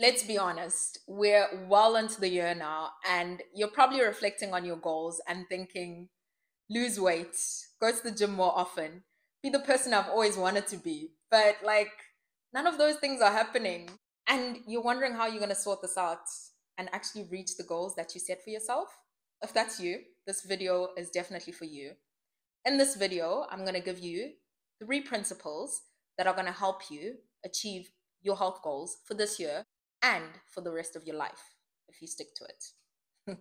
let's be honest, we're well into the year now, and you're probably reflecting on your goals and thinking, lose weight, go to the gym more often, be the person I've always wanted to be. But like, none of those things are happening. And you're wondering how you're going to sort this out and actually reach the goals that you set for yourself. If that's you, this video is definitely for you. In this video, I'm going to give you 3 principles that are going to help you achieve your health goals for this year and for the rest of your life if you stick to it.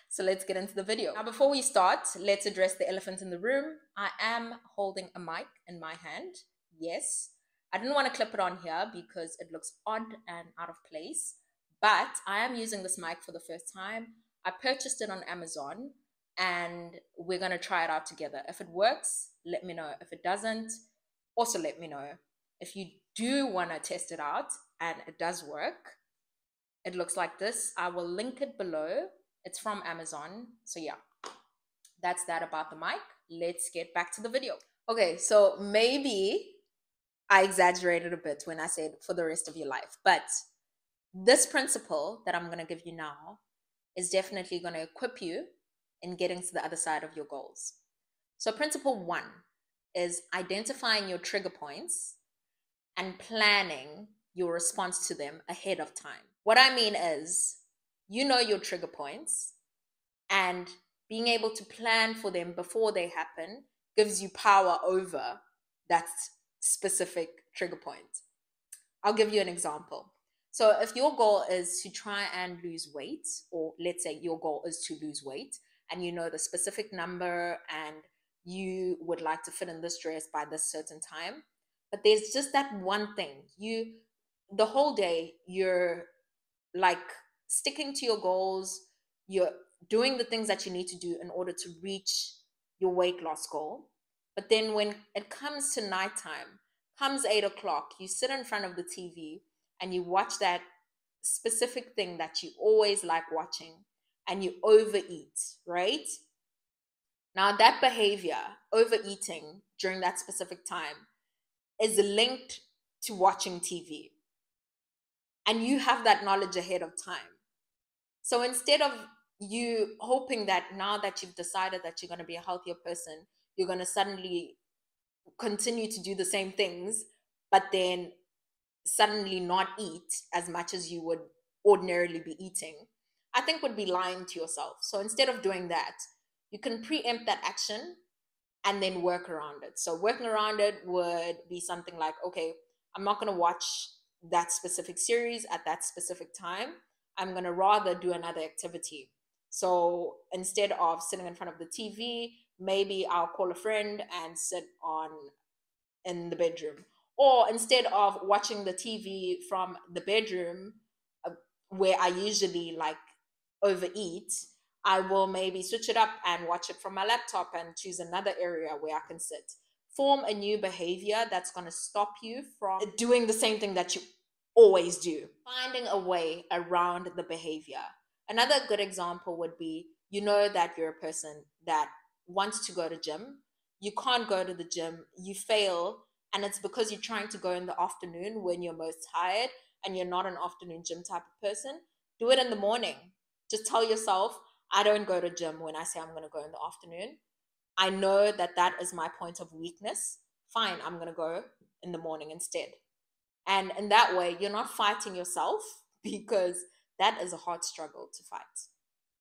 So let's get into the video. Now, before we start, let's address the elephant in the room. I am holding a mic in my hand. Yes, I didn't want to clip it on here because it looks odd and out of place, but I am using this mic for the first time. I purchased it on Amazon and we're going to try it out together. If it works, let me know. If it doesn't, also let me know. If you do want to test it out and it does work, it looks like this. I will link it below. It's from Amazon. So yeah, that's that about the mic. Let's get back to the video. Okay, so maybe I exaggerated a bit when I said for the rest of your life, but this principle that I'm going to give you now is definitely going to equip you in getting to the other side of your goals. So principle 1 is identifying your trigger points and planning your response to them ahead of time. What I mean is, you know your trigger points, and being able to plan for them before they happen gives you power over that specific trigger point. I'll give you an example. So if your goal is to try and lose weight, or let's say your goal is to lose weight, and you know the specific number and you would like to fit in this dress by this certain time, but there's just that one thing, the whole day you're like sticking to your goals, you're doing the things that you need to do in order to reach your weight loss goal. But then when it comes to nighttime, comes 8 o'clock, you sit in front of the TV and you watch that specific thing that you always like watching and you overeat, right? Now that behavior, overeating during that specific time, is linked to watching TV. And you have that knowledge ahead of time. So instead of you hoping that now that you've decided that you're going to be a healthier person, you're going to suddenly continue to do the same things, but then suddenly not eat as much as you would ordinarily be eating, I think would be lying to yourself. So instead of doing that, you can preempt that action and then work around it. So working around it would be something like, okay, I'm not going to watch that specific series at that specific time. I'm going to rather do another activity. So instead of sitting in front of the TV, maybe I'll call a friend and sit in the bedroom. Or instead of watching the TV from the bedroom, where I usually like overeat, I will maybe switch it up and watch it from my laptop and choose another area where I can sit. Form a new behavior that's going to stop you from doing the same thing that you always do. Finding a way around the behavior. Another good example would be, you know that you're a person that wants to go to gym. You can't go to the gym, you fail, and it's because you're trying to go in the afternoon when you're most tired and you're not an afternoon gym type of person. Do it in the morning. Just tell yourself, I don't go to gym when I say I'm going to go in the afternoon. I know that that is my point of weakness. Fine, I'm going to go in the morning instead. And in that way, you're not fighting yourself, because that is a hard struggle to fight.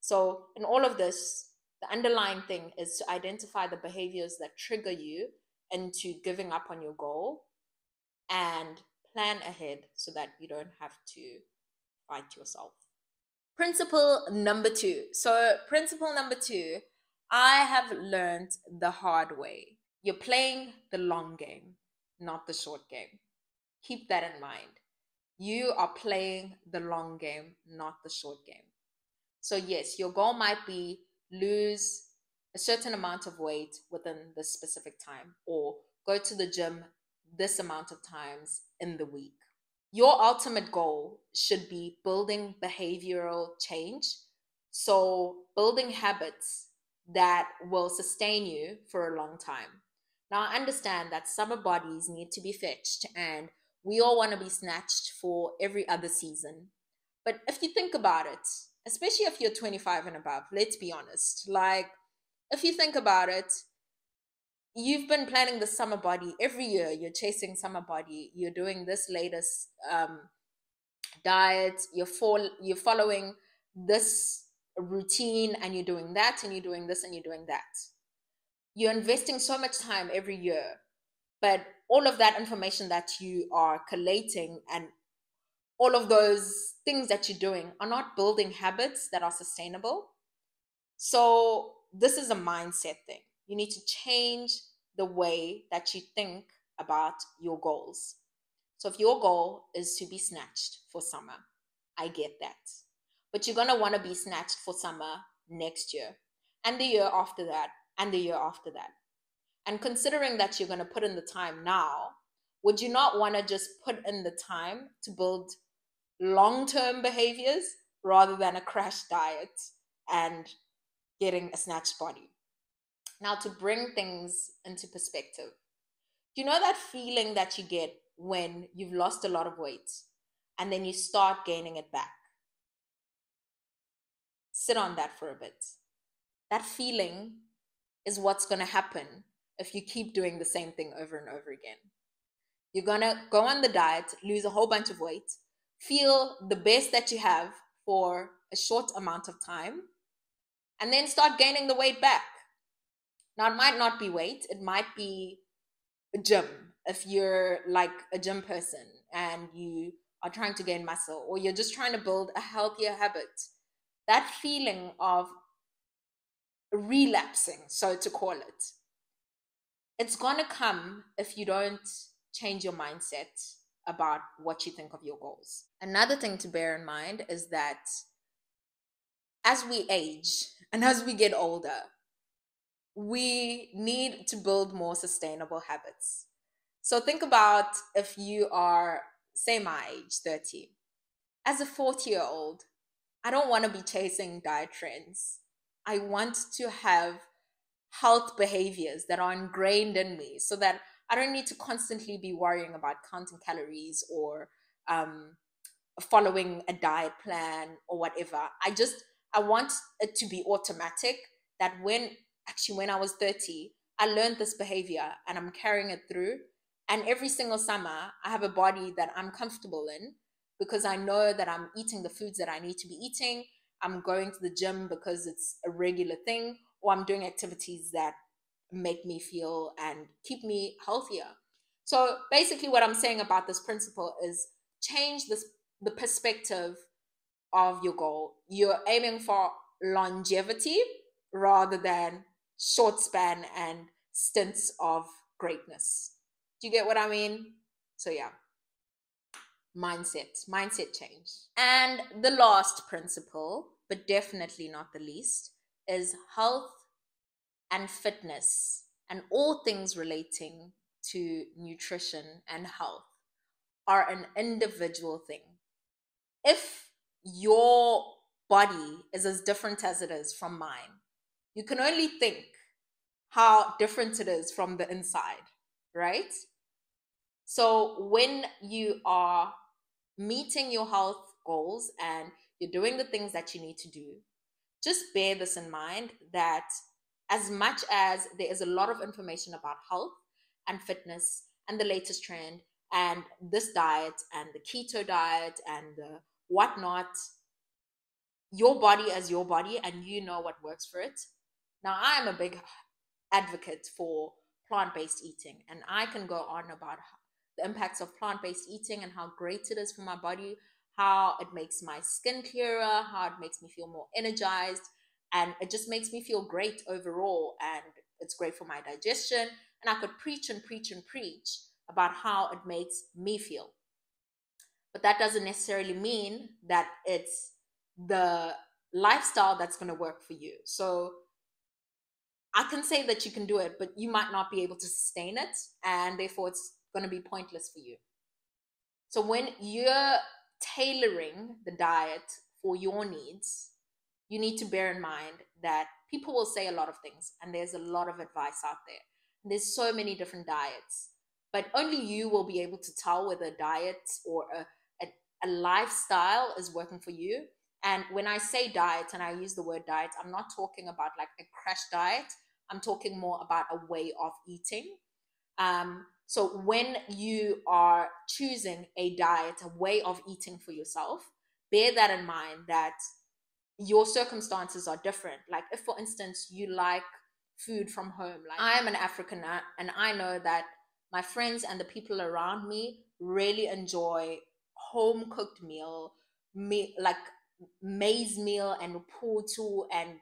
So in all of this, the underlying thing is to identify the behaviors that trigger you into giving up on your goal and plan ahead so that you don't have to fight yourself. Principle number 2. So principle number 2, I have learned the hard way. You're playing the long game, not the short game. Keep that in mind. You are playing the long game, not the short game. So yes, your goal might be lose a certain amount of weight within this specific time, or go to the gym this amount of times in the week. Your ultimate goal should be building behavioral change. So building habits that will sustain you for a long time. Now, I understand that summer bodies need to be fetched and we all want to be snatched for every other season. But if you think about it, especially if you're 25 and above, let's be honest, like if you think about it, you've been planning the summer body every year. You're chasing summer body. You're doing this latest diet. You're following this routine, and you're doing that, and you're doing this, and you're doing that. You're investing so much time every year, but all of that information that you are collating and all of those things that you're doing are not building habits that are sustainable. So this is a mindset thing. You need to change the way that you think about your goals. So if your goal is to be snatched for summer, I get that. But you're going to want to be snatched for summer next year, and the year after that, and the year after that. And considering that you're going to put in the time now, would you not want to just put in the time to build long-term behaviors rather than a crash diet and getting a snatched body? Now, to bring things into perspective, you know that feeling that you get when you've lost a lot of weight and then you start gaining it back? Sit on that for a bit. That feeling is what's going to happen if you keep doing the same thing over and over again. You're going to go on the diet, lose a whole bunch of weight, feel the best that you have for a short amount of time, and then start gaining the weight back. Now, it might not be weight, it might be a gym. If you're like a gym person and you are trying to gain muscle, or you're just trying to build a healthier habit, that feeling of relapsing, so to call it, it's gonna come if you don't change your mindset about what you think of your goals. Another thing to bear in mind is that as we age and as we get older, we need to build more sustainable habits. So think about if you are, say, my age, 30. As a 40-year-old, I don't want to be chasing diet trends. I want to have health behaviors that are ingrained in me so that I don't need to constantly be worrying about counting calories or following a diet plan or whatever. I want it to be automatic, that when I was 30, I learned this behavior and I'm carrying it through. And every single summer, I have a body that I'm comfortable in because I know that I'm eating the foods that I need to be eating. I'm going to the gym because it's a regular thing, or I'm doing activities that make me feel and keep me healthier. So basically what I'm saying about this principle is change the perspective of your goal. You're aiming for longevity rather than short span and stints of greatness. Do you get what I mean? So yeah, mindset change. And the last principle, but definitely not the least, is health and fitness and all things relating to nutrition and health are an individual thing. If your body is as different as it is from mine, you can only think how different it is from the inside, right? So when you are meeting your health goals and you're doing the things that you need to do, just bear this in mind, that as much as there is a lot of information about health and fitness and the latest trend and this diet and the keto diet and the whatnot, your body is your body and you know what works for it. Now, I am a big advocate for plant-based eating, and I can go on about the impacts of plant-based eating and how great it is for my body, how it makes my skin clearer, how it makes me feel more energized, and it just makes me feel great overall, and it's great for my digestion. And I could preach and preach and preach about how it makes me feel. But that doesn't necessarily mean that it's the lifestyle that's going to work for you. So I can say that you can do it, but you might not be able to sustain it, and therefore it's going to be pointless for you. So when you're tailoring the diet for your needs, you need to bear in mind that people will say a lot of things, and there's a lot of advice out there. And there's so many different diets. but only you will be able to tell whether a diet or a lifestyle is working for you. And when I say diet and I use the word diet, I'm not talking about like a crash diet. I'm talking more about a way of eating. So when you are choosing a diet, a way of eating for yourself, bear that in mind that your circumstances are different. Like if, for instance, you like food from home, like I am an African and I know that my friends and the people around me really enjoy home cooked like maize meal and putu and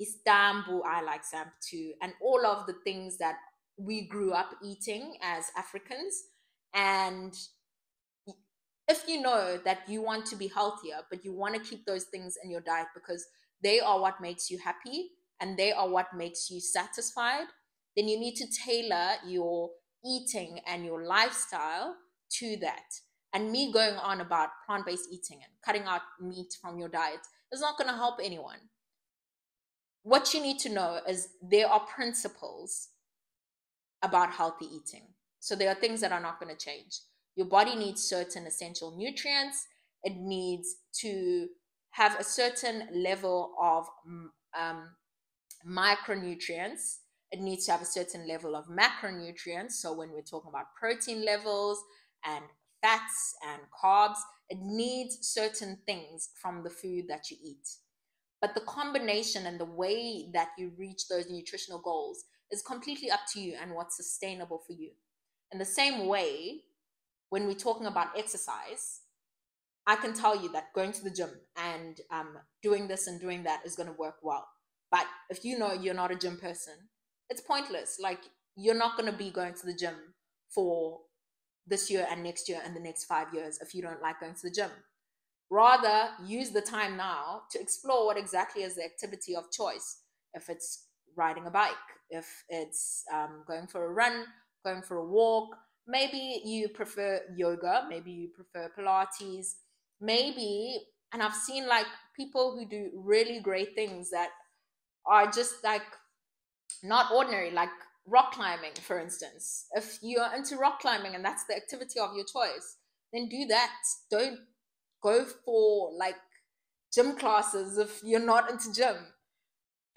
Istanbul. I like samp too, and all of the things that we grew up eating as Africans. And if you know that you want to be healthier, but you want to keep those things in your diet because they are what makes you happy and they are what makes you satisfied, then you need to tailor your eating and your lifestyle to that. And me going on about plant based eating and cutting out meat from your diet is not going to help anyone. What you need to know is there are principles about healthy eating. So there are things that are not going to change. Your body needs certain essential nutrients. It needs to have a certain level of micronutrients. It needs to have a certain level of macronutrients. So when we're talking about protein levels and fats and carbs, it needs certain things from the food that you eat. But the combination and the way that you reach those nutritional goals is completely up to you and what's sustainable for you. In the same way, when we're talking about exercise, I can tell you that going to the gym and doing this and doing that is going to work well. But if you know you're not a gym person, it's pointless. Like, you're not going to be going to the gym for this year and next year and the next 5 years if you don't like going to the gym. Rather, use the time now to explore what exactly is the activity of choice. If it's riding a bike, if it's going for a run, going for a walk, maybe you prefer yoga, maybe you prefer Pilates, maybe, and I've seen like people who do really great things that are just like not ordinary, like rock climbing, for instance. If you're into rock climbing and that's the activity of your choice, then do that. Don't go for like gym classes if you're not into gym.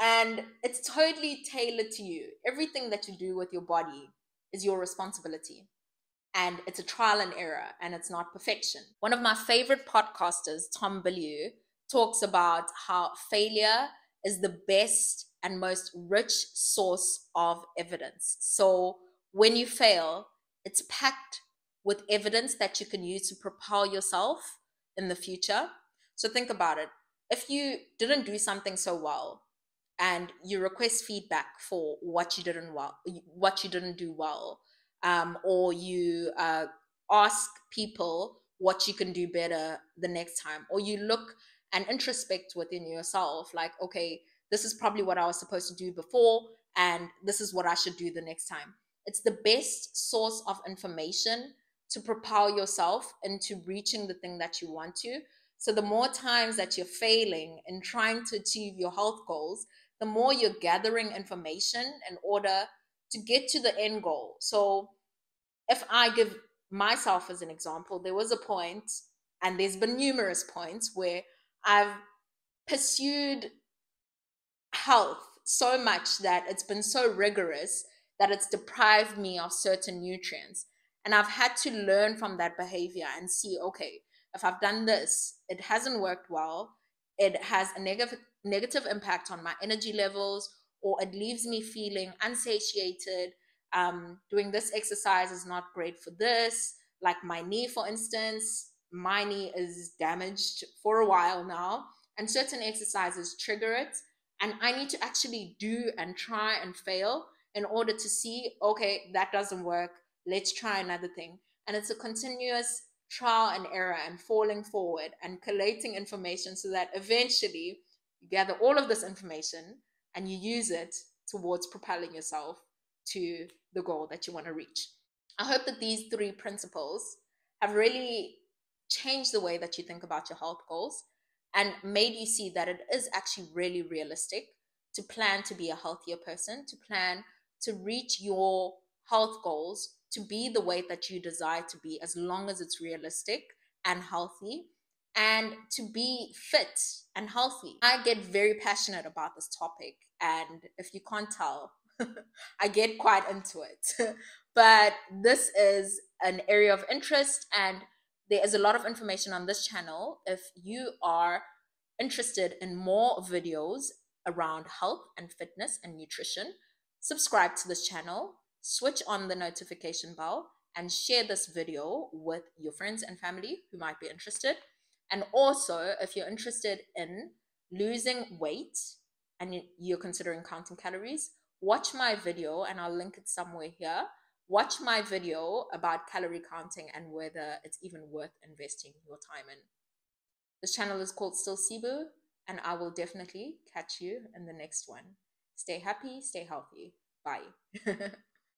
And it's totally tailored to you. Everything that you do with your body is your responsibility. And it's a trial and error and it's not perfection. One of my favorite podcasters, Tom Bilyeu, talks about how failure is the best and most rich source of evidence. So when you fail, it's packed with evidence that you can use to propel yourself in the future. So think about it. If you didn't do something so well and you request feedback for what you didn't do well, or you ask people what you can do better the next time, or you look and introspect within yourself, like, okay, this is probably what I was supposed to do before, and this is what I should do the next time. It's the best source of information to propel yourself into reaching the thing that you want to. So the more times that you're failing in trying to achieve your health goals, the more you're gathering information in order to get to the end goal. So if I give myself as an example, there was a point, and there's been numerous points where I've pursued health so much that it's been so rigorous that it's deprived me of certain nutrients. And I've had to learn from that behavior and see, okay, if I've done this, it hasn't worked well, it has a negative impact on my energy levels, or it leaves me feeling unsatiated. Doing this exercise is not great for this. Like my knee, for instance, my knee is damaged for a while now, and certain exercises trigger it. And I need to actually do and try and fail in order to see, okay, that doesn't work. Let's try another thing. And it's a continuous trial and error and falling forward and collating information so that eventually you gather all of this information and you use it towards propelling yourself to the goal that you want to reach. I hope that these 3 principles have really changed the way that you think about your health goals and made you see that it is actually really realistic to plan to be a healthier person, to plan to reach your health goals to be the weight that you desire to be, as long as it's realistic and healthy, and to be fit and healthy. I get very passionate about this topic, and if you can't tell, I get quite into it. But this is an area of interest, and there is a lot of information on this channel. If you are interested in more videos around health and fitness and nutrition, subscribe to this channel, switch on the notification bell, and share this video with your friends and family who might be interested. And also, if you're interested in losing weight and you're considering counting calories, watch my video, and I'll link it somewhere here. Watch my video about calorie counting and whether it's even worth investing your time in. This channel is called Still Cebu, and I will definitely catch you in the next one. Stay happy, stay healthy. Bye.